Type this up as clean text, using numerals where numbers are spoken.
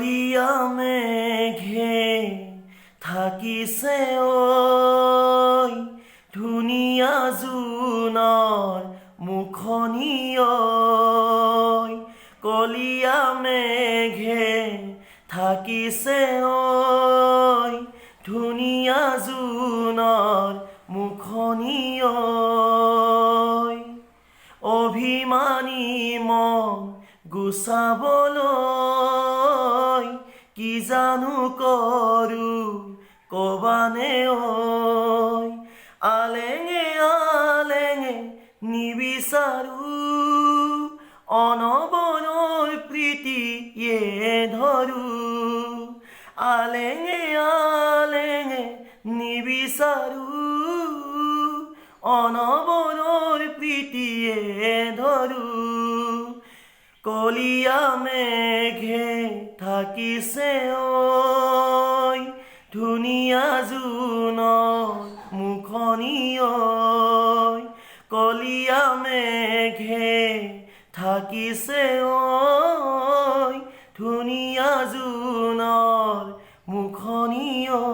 কলিয়া মেঘে থাকিছে ঐ ধুনীয়া জোনৰ মুখনি ঐ কলিয়া মেঘে থাকিছে ঐ ধুনীয়া জোনৰ মুখনি ঐ অভিমানী মন গুচাবলৈ কি জানো কৰো কবানে ঐ আলেঙে আলেঙে নিবিচাৰো অনবৰৈ প্ৰীতিয়ে ধৰো আলেঙে আলেঙে নিবিচাৰো অনবৰৈ প্ৰীতিয়ে ধৰো কলিয়া মেঘে থাকিছে ঐ ধুনীয়া জোনৰ মুখনি ঐ কলিয়া মেঘে থাকিছে ঐ ধুনীয়া জোনৰ মুখনি ঐ